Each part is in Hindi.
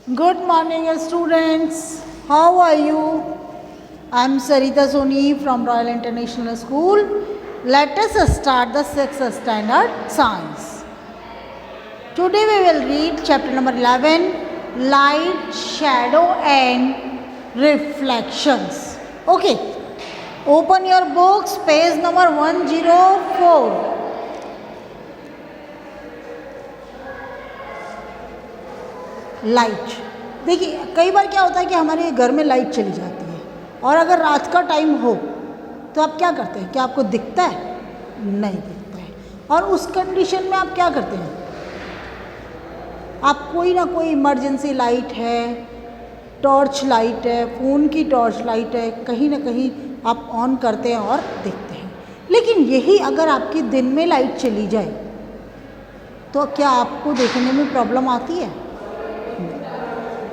Good morning, students. How are you? I am Sarita Soni from Royal International School. Let us start the 6th standard science. Today we will read chapter number 11, Light, Shadow and Reflections. Okay. Open your books, page number 104. Light. देखिए कई बार क्या होता है कि हमारे घर में लाइट चली जाती है और अगर रात का टाइम हो तो आप क्या करते हैं? क्या आपको दिखता है? नहीं दिखता है. और उस कंडीशन में आप क्या करते हैं? आप कोई ना कोई इमरजेंसी लाइट है, टॉर्च लाइट है, फ़ोन की टॉर्च लाइट है, कहीं ना कहीं आप ऑन करते हैं और देखते हैं. लेकिन यही अगर आपकी दिन में लाइट चली जाए तो क्या आपको देखने में प्रॉब्लम आती है?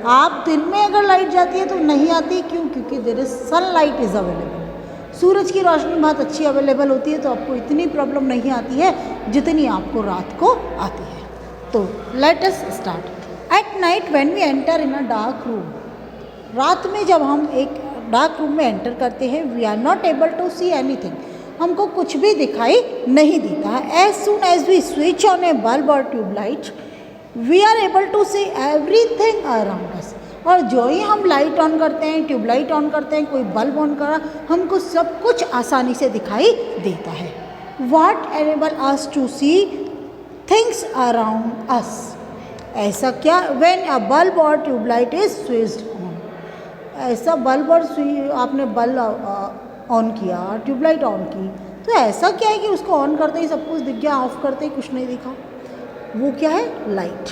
आप दिन में अगर लाइट जाती है तो नहीं आती. क्यों? क्योंकि there is sunlight is available. सूरज की रोशनी बहुत अच्छी अवेलेबल होती है तो आपको इतनी प्रॉब्लम नहीं आती है जितनी आपको रात को आती है. तो let us start. At night when we enter in a dark room, रात में जब हम एक डार्क रूम में एंटर करते हैं, we are not able to see anything. हमको कुछ भी दिखाई नहीं देता है. As soon as we switch on a bulb और tubelight we are able to see everything around us. और जो ही हम लाइट ऑन करते हैं, ट्यूबलाइट ऑन करते हैं, कोई बल्ब ऑन करा, हमको सब कुछ आसानी से दिखाई देता है. What enable us to see things around us. ऐसा क्या? व्हेन अ बल्ब और ट्यूबलाइट इज स्विच्ड ऑन. ऐसा बल्ब और आपने बल्ब ऑन किया, ट्यूबलाइट ऑन की, तो ऐसा क्या है कि उसको ऑन करते ही सब कुछ दिख गया, ऑफ करते ही कुछ नहीं दिखा? वो क्या है? Light.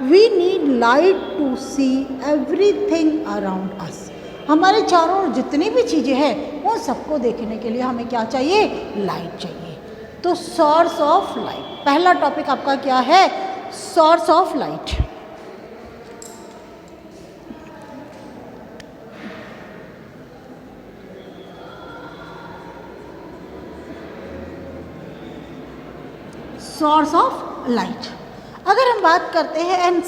We need light to see everything around us. हमारे चारों ओर जितनी भी चीज़ें हैं उन सबको देखने के लिए हमें क्या चाहिए? लाइट चाहिए. तो सोर्स ऑफ लाइट, पहला टॉपिक आपका क्या है? Source of light. Source of light. अगर हम बात करते हैं and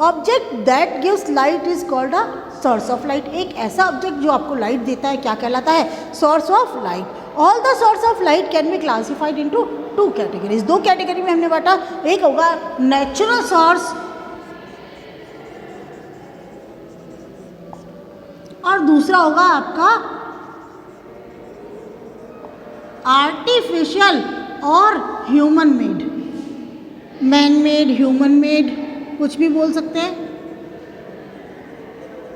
object that gives light is called a source of light. एक ऐसा ऑब्जेक्ट जो आपको लाइट देता है क्या कहलाता है? Source of light. All the source of light can be classified into two categories. दो कैटेगरी में हमने बांटा. एक होगा नेचुरल सोर्स और दूसरा होगा आपका आर्टिफिशियल और human made. Man made, human made, कुछ भी बोल सकते हैं.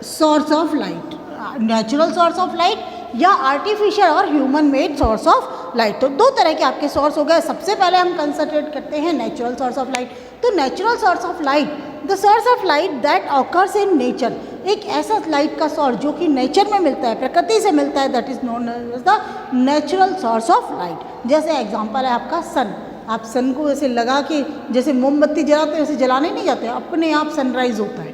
Source of light, natural source of light या आर्टिफिशियल और human made source of light. तो दो तरह के आपके सोर्स हो गए. सबसे पहले हम कंसंट्रेट करते हैं नेचुरल सोर्स ऑफ लाइट. तो natural source of light, the source of light that occurs in nature. एक ऐसा लाइट का सोर्स जो कि नेचर में मिलता है, प्रकृति से मिलता है, that is known as the natural source of light. जैसे एग्जांपल है आपका सन. आप सन को ऐसे लगा के जैसे मोमबत्ती जलाते हैं वैसे जलाने नहीं जाते, अपने आप सनराइज होता है.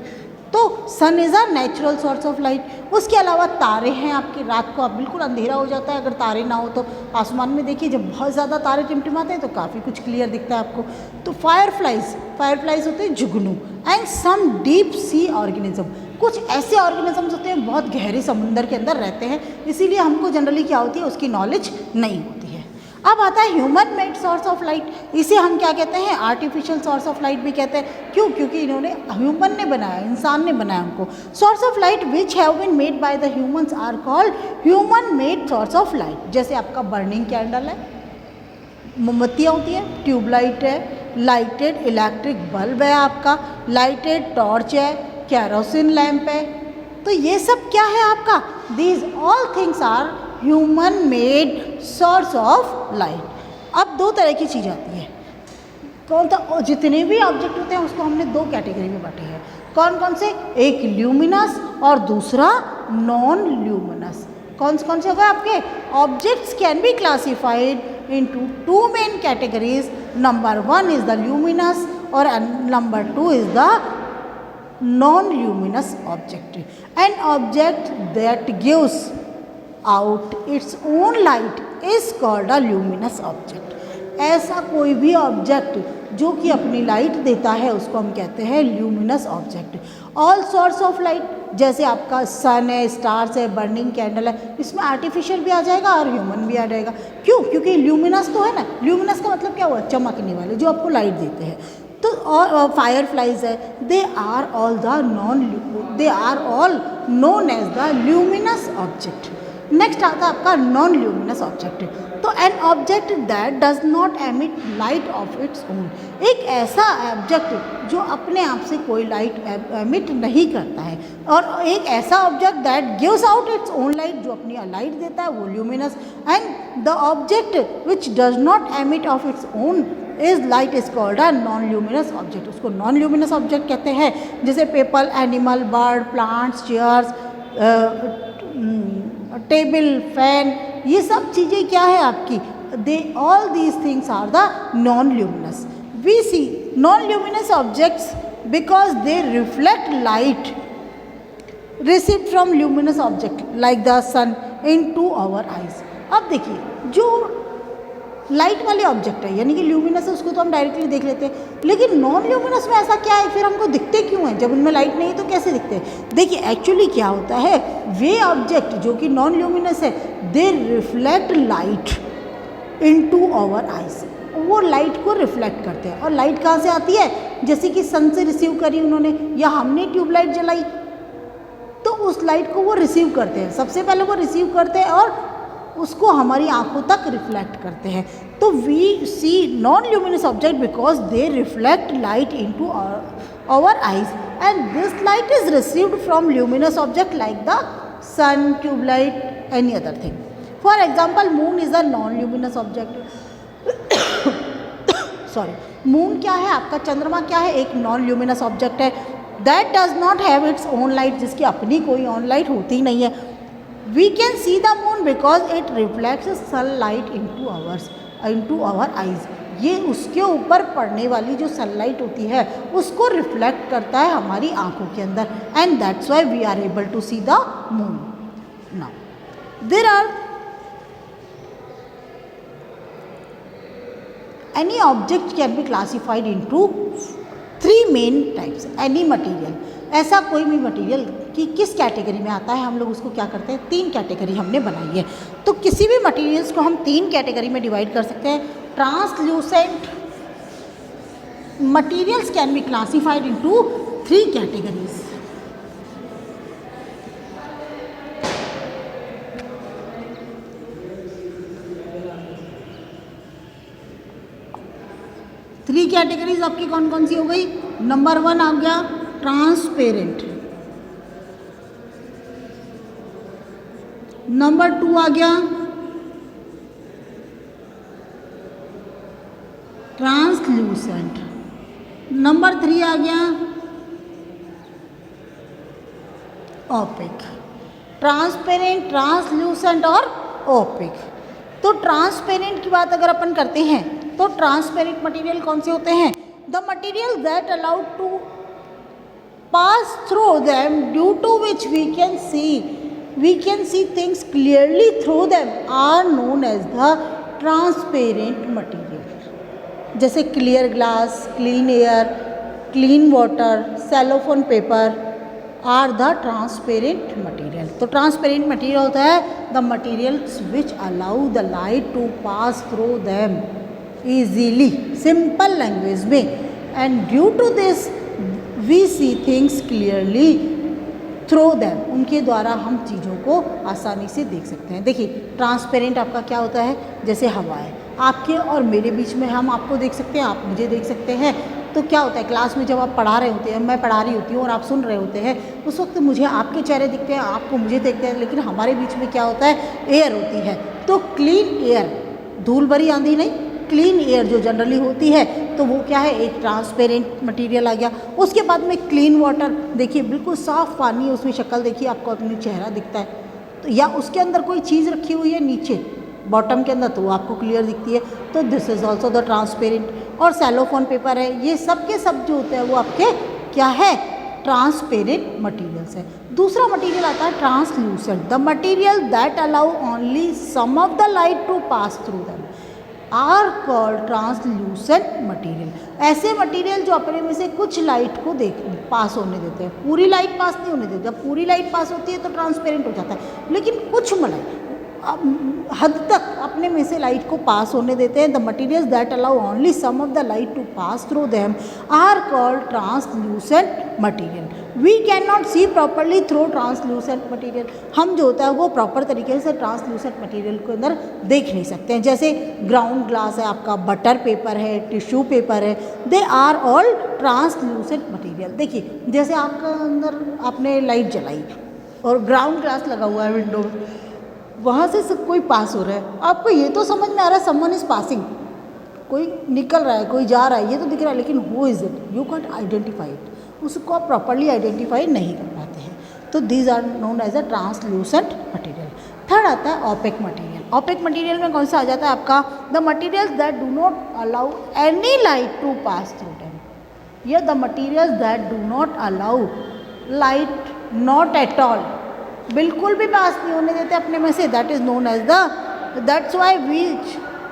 तो sun is a natural source of light. उसके अलावा तारे हैं आपके. रात को आप बिल्कुल अंधेरा हो जाता है, अगर तारे ना हो तो आसमान में देखिए जब बहुत ज़्यादा तारे टिमटिमाते हैं तो काफ़ी कुछ क्लियर दिखता है आपको. तो फायरफ्लाइज होते हैं जुगनू. And some deep sea organism, कुछ ऐसे ऑर्गेनिजम्स होते हैं बहुत गहरे समुंदर के अंदर रहते हैं, इसीलिए हमको जनरली क्या होती है उसकी नॉलेज नहीं होती है. अब आता है human made source of light. इसे हम क्या कहते हैं? आर्टिफिशियल सोर्स ऑफ लाइट भी कहते हैं. क्यों? क्योंकि इन्होंने ह्यूमन ने बनाया, इंसान ने बनाया उनको. Source of light which have been made by the humans are called human made source of light. जैसे आपका बर्निंग कैंडल है, मोमबत्तियाँ होती है, ट्यूबलाइट है, लाइटेड इलेक्ट्रिक बल्ब है आपका, लाइटेड टॉर्च है, कैरोसिन लैम्प है. तो ये सब क्या है आपका? These all things are human made source of light. अब दो तरह की चीज़ आती है. कौन सा? जितने भी ऑब्जेक्ट होते हैं उसको हमने दो कैटेगरी में बांटे हैं. कौन कौन से? एक ल्यूमिनस और दूसरा नॉन ल्यूमिनस. कौन से होगा आपके? Objects can be classified into two main categories. Number 1 is the luminous और number 2 is the non luminous object. An object that gives out its own light is called a luminous object. ऐसा कोई भी ऑब्जेक्ट जो कि अपनी लाइट देता है उसको हम कहते हैं luminous object. All source of light, जैसे आपका सन है, स्टार्स है, बर्निंग कैंडल है, इसमें आर्टिफिशियल भी आ जाएगा और ह्यूमन भी आ जाएगा। क्यों? क्योंकि ल्यूमिनस तो है ना, ल्यूमिनस का मतलब क्या हुआ? चमकने वाले, जो आपको लाइट देते हैं। तो और फायर फ्लाइज है, they are all known as the luminous object. Next आता है आपका नॉन ल्यूमिनस ऑब्जेक्ट। तो an object that does not emit light of its own, एक ऐसा ऑब्जेक्ट जो अपने आप से कोई लाइट एमिट नहीं करता है, और एक ऐसा object that gives out its own light, जो अपनी लाइट देता है, वो luminous. And the object which does not emit of its own is light is called a non luminous object. उसको नॉन ल्यूमिनस ऑब्जेक्ट कहते हैं। जैसे paper, animal, bird, plants, chairs, table, fan, ये सब चीज़ें क्या है आपकी? They all these things are the non luminous. We see non luminous objects because they reflect light received from luminous object like the sun into our eyes. अब देखिए, जो लाइट वाले ऑब्जेक्ट है यानी कि ल्यूमिनस है, उसको तो हम डायरेक्टली देख लेते हैं, लेकिन नॉन ल्यूमिनस में ऐसा क्या है? फिर हमको दिखते क्यों हैं? जब उनमें लाइट नहीं है तो कैसे दिखते हैं? देखिए, एक्चुअली क्या होता है, वे ऑब्जेक्ट जो कि नॉन ल्यूमिनस है, they reflect light into our eyes, वो लाइट को रिफ्लेक्ट करते हैं। और लाइट कहाँ से आती है? जैसे कि सन से रिसीव करी उन्होंने, या हमने ट्यूबलाइट जलाई, तो उस लाइट को वो रिसीव करते हैं। सबसे पहले वो रिसीव करते हैं और उसको हमारी आंखों तक रिफ्लेक्ट करते हैं। तो we see non luminous object because they reflect light into our eyes, and this light is received from luminous object like the sun, tube light, any other thing. For example, moon is a non luminous object. Sorry, moon क्या है आपका? चंद्रमा क्या है? एक नॉन ल्यूमिनस ऑब्जेक्ट है। That does not have its own light, जिसकी अपनी कोई ऑन लाइट होती नहीं है। We can see the moon because it reflects sunlight into our eyes. ये उसके ऊपर पड़ने वाली जो सनलाइट होती है उसको रिफ्लेक्ट करता है हमारी आंखों के अंदर, and that's why we are able to see the moon. Now there are any object can be classified into 3 main types. Any material, ऐसा कोई भी मटेरियल कि किस कैटेगरी में आता है, हम लोग उसको क्या करते हैं? 3 कैटेगरी हमने बनाई है। तो किसी भी मटेरियल्स को हम 3 कैटेगरी में डिवाइड कर सकते हैं। Translucent materials can be classified into 3 categories. Three categories आपकी कौन कौन सी हो गई? नंबर 1 आ गया ट्रांसपेरेंट, नंबर 2 आ गया ट्रांसल्यूसेंट, नंबर 3 आ गया ओपेक। ट्रांसपेरेंट, ट्रांसल्यूसेंट और ओपेक। तो ट्रांसपेरेंट की बात अगर अपन करते हैं तो ट्रांसपेरेंट मटेरियल कौन से होते हैं? The material that allowed to pass through them due to which we can see things clearly through them are known as the transparent material. जैसे clear glass, clean air, clean water, cellophane paper are the transparent material. तो ट्रांसपेरेंट मटेरियल होता है the materials which allow the light to pass through them easily, simple language में, and due to this we see things clearly through them, उनके द्वारा हम चीज़ों को आसानी से देख सकते हैं। देखिए, ट्रांसपेरेंट आपका क्या होता है? जैसे हवा है, आपके और मेरे बीच में हम आपको देख सकते हैं, आप मुझे देख सकते हैं। तो क्या होता है, क्लास में जब आप पढ़ा रहे होते हैं, मैं पढ़ा रही होती हूँ और आप सुन रहे होते हैं, उस वक्त मुझे आपके चेहरे दिखते हैं, आपको मुझे देखते हैं, लेकिन हमारे बीच में क्या होता है? एयर होती है। तो क्लीन एयर, धूल भरी आंधी नहीं, क्लीन एयर जो जनरली होती है, तो वो क्या है? एक ट्रांसपेरेंट मटेरियल आ गया। उसके बाद में क्लीन वाटर, देखिए बिल्कुल साफ़ पानी है, उसमें शक्ल देखिए, आपको अपनी चेहरा दिखता है। तो या उसके अंदर कोई चीज़ रखी हुई है नीचे बॉटम के अंदर, तो वो आपको क्लियर दिखती है, तो this is also the transparent. और सेलोफोन पेपर है, ये सब के सब जो होते हैं वो आपके क्या है? ट्रांसपेरेंट मटीरियल्स है। दूसरा मटीरियल आता है translucent, the material that allow only some of the light to pass through them. Are called translucent material. ऐसे मटेरियल जो अपने में से कुछ लाइट को पास होने देते हैं, पूरी लाइट पास नहीं होने देते। जब पूरी लाइट पास होती है तो ट्रांसपेरेंट हो जाता है, लेकिन कुछ हद तक अपने में से लाइट को पास होने देते हैं। The materials that allow only some of the light to pass through them are called translucent material. We can not see properly through translucent material. हम जो होता है वो प्रॉपर तरीके से ट्रांसल्यूसेंट मटीरियल के अंदर देख नहीं सकते हैं। जैसे ग्राउंड ग्लास है आपका, बटर पेपर है, टिश्यू पेपर है, they are all translucent material. देखिए जैसे आपका अंदर आपने लाइट जलाई और ग्राउंड ग्लास लगा हुआ है विंडो में, वहाँ से सब कोई पास हो रहा है, आपको ये तो समझ में आ रहा है समवन इज पासिंग, कोई निकल रहा है, कोई जा रहा है, ये तो दिख रहा है, लेकिन who is it, you can't identify it, उसको आप प्रॉपरली आइडेंटिफाई नहीं कर पाते हैं। तो these are known as a translucent material. Third आता है ओपेक मटीरियल। ओपेक मटीरियल में कौन सा आ जाता है आपका, the materials that do not allow any light to pass through them, या the materials that do not allow light not at all, बिल्कुल भी पास नहीं होने देते अपने में से, that is known as the, that's why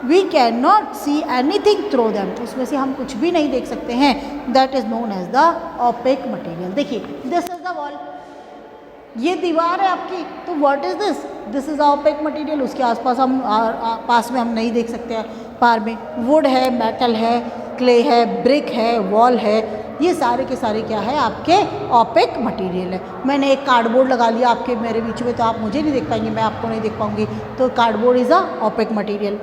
we can not see anything through them, उसमें से हम कुछ भी नहीं देख सकते हैं, that is known as the opaque material. देखिए दिस इज द वॉल, ये दीवार है आपकी, तो what is this, this is opaque material. उसके आसपास हम पास में हम नहीं देख सकते हैं, पार में वुड है, मेटल है, क्ले है, ब्रिक है, वॉल है, ये सारे के सारे क्या है आपके ओपेक मटेरियल है। मैंने एक कार्डबोर्ड लगा लिया आपके मेरे बीच में, तो आप मुझे नहीं देख पाएंगे, मैं आपको नहीं देख पाऊंगी, तो cardboard is a opaque material.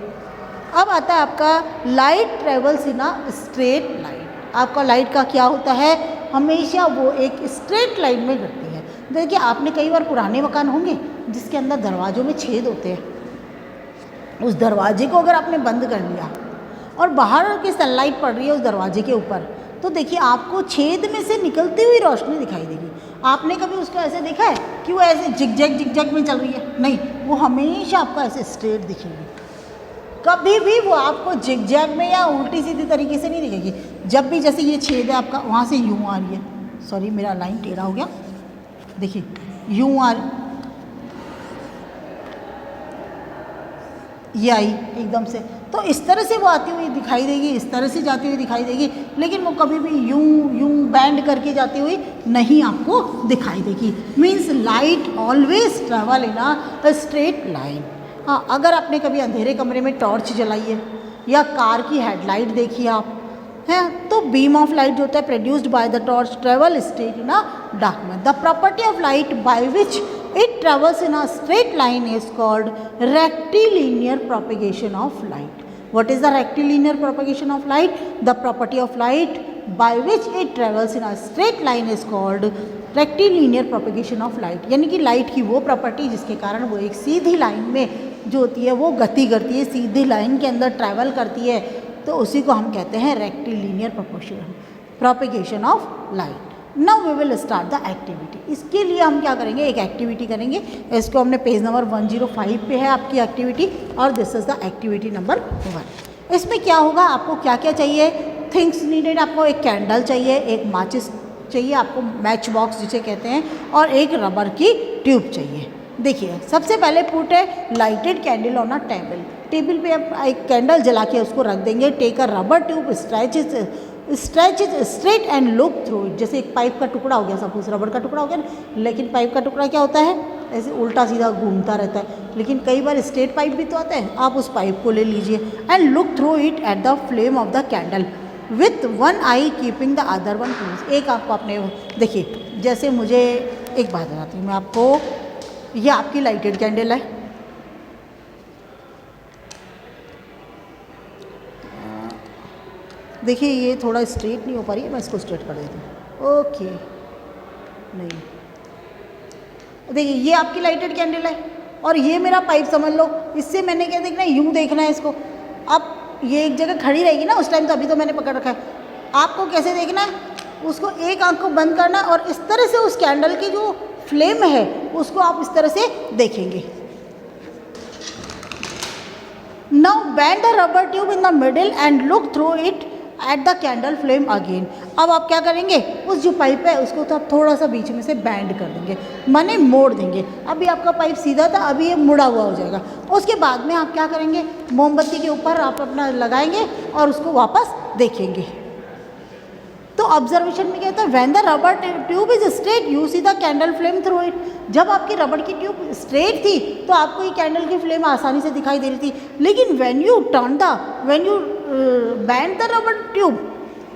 अब आता है आपका light travels in a straight line. आपका लाइट का क्या होता है, हमेशा वो एक स्ट्रेट लाइन में गिरती है। देखिए आपने कई बार पुराने मकान होंगे जिसके अंदर दरवाज़ों में छेद होते हैं, उस दरवाजे को अगर आपने बंद कर लिया और बाहर की सनलाइट पड़ रही है उस दरवाजे के ऊपर, तो देखिए आपको छेद में से निकलती हुई रोशनी दिखाई देगी। आपने कभी उसको ऐसे देखा है कि वो ऐसे जिगजैग में चल रही है, नहीं, वो हमेशा आपको ऐसे स्ट्रेट दिखेगी, कभी भी वो आपको जिगजैग में या उल्टी सीधी तरीके से नहीं दिखेगी। जब भी जैसे ये छेद है आपका, वहाँ से यूँ आ रही है, सॉरी मेरा लाइन टेढ़ा हो गया, देखिए यूँ आ रही, ये आई एकदम से, तो इस तरह से वो आती हुई दिखाई देगी, इस तरह से जाती हुई दिखाई देगी, लेकिन वो कभी भी यूं बैंड करके जाती हुई नहीं आपको दिखाई देगी। Means light always travel in a straight line. हाँ, अगर आपने कभी अंधेरे कमरे में टॉर्च जलाई है या कार की हेडलाइट देखी आप हैं, तो बीम ऑफ लाइट जो होता है produced by the torch travel straight in a darkness. The property of light by which it travels in a straight line is called rectilinear propagation of light. What is the rectilinear propagation of light? The property of light by which it travels in a straight line is called rectilinear propagation of light. यानी कि लाइट की वो प्रॉपर्टी जिसके कारण वो एक सीधी लाइन में जो होती है वो गति करती है, सीधी लाइन के अंदर ट्रैवल करती है, तो उसी को हम कहते हैं rectilinear propagation of light. Now we will start the activity. इसके लिए हम क्या करेंगे, एक एक्टिविटी करेंगे। इसको हमने पेज नंबर 105 पे है आपकी एक्टिविटी, और this is the activity number 1। इसमें क्या होगा, आपको क्या क्या चाहिए, थिंग्स नीडेड, आपको एक कैंडल चाहिए, एक माचिस चाहिए, आपको मैच बॉक्स जिसे कहते हैं, और एक रबर की ट्यूब चाहिए। देखिए सबसे पहले पुट है lighted candle on a table. Table पे आप एक कैंडल जला के उसको रख देंगे। Take a rubber tube, stretch is straight and look through it. जैसे एक पाइप का टुकड़ा हो गया, सपोज रबर का टुकड़ा हो गया ना, लेकिन पाइप का टुकड़ा क्या होता है, ऐसे उल्टा सीधा घूमता रहता है, लेकिन कई बार स्ट्रेट पाइप भी तो आता है। आप उस पाइप को ले लीजिए and look through it at the flame of the candle with one I keeping the other one clause. एक आपको अपने, देखिए जैसे मुझे एक बात बताती हूँ मैं आपको, ये आपकी लाइटेड कैंडल है, देखिए ये थोड़ा स्ट्रेट नहीं हो पा रही है, मैं इसको स्ट्रेट कर देती हूँ। ओके, नहीं, देखिए ये आपकी लाइटेड कैंडल है और ये मेरा पाइप समझ लो। इससे मैंने क्या देखना है, यूँ देखना है इसको। अब ये एक जगह खड़ी रहेगी ना उस टाइम, तो अभी तो मैंने पकड़ रखा है। आपको कैसे देखना है, उसको एक आंख को बंद करना है और इस तरह से उस कैंडल की जो फ्लेम है उसको आप इस तरह से देखेंगे। Now bend the rubber tube in the middle and look through it at the candle flame again. अब आप क्या करेंगे, उस जो पाइप है उसको तो आप थोड़ा सा बीच में से बैंड कर देंगे, माने मोड़ देंगे। अभी आपका पाइप सीधा था, अभी ये मुड़ा हुआ हो जाएगा। उसके बाद में आप क्या करेंगे, मोमबत्ती के ऊपर आप अपना लगाएंगे और उसको वापस देखेंगे। तो ऑब्जर्वेशन में कहता है when the rubber tube is straight you see the candle flame through it. जब आपकी रबड़ की ट्यूब स्ट्रेट थी तो आपको ये कैंडल की फ्लेम आसानी से दिखाई दे रही थी, लेकिन when you band the rubber tube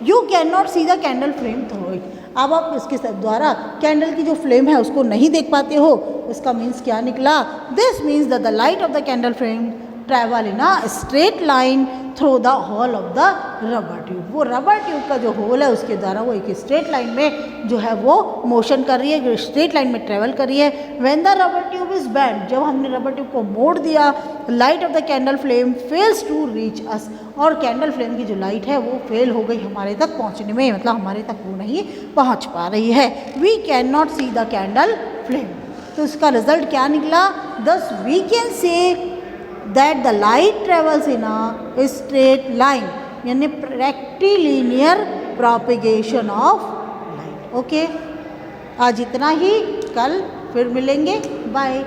you can not see the candle flame through it. अब आप इसके द्वारा कैंडल की जो फ्लेम है उसको नहीं देख पाते हो। इसका मीन्स क्या निकला, this means that the light of the candle flame travel in a straight line through the hole of the rubber tube. वो रबर ट्यूब का जो होल है उसके द्वारा वो एक स्ट्रेट लाइन में जो है वो मोशन कर रही है, स्ट्रेट लाइन में ट्रेवल कर रही है। When the rubber tube is bend, जब हमने रबर ट्यूब को मोड़ दिया, light of the candle flame fails to reach us, और कैंडल फ्लेम की जो लाइट है वो फेल हो गई हमारे तक पहुंचने में, मतलब हमारे तक वो नहीं पहुंच पा रही है। We can not see the candle flame. तो इसका रिजल्ट क्या निकला, thus we can say that the light travels in a straight line, यानी rectilinear propagation of light। Okay, आज इतना ही, कल फिर मिलेंगे, बाय।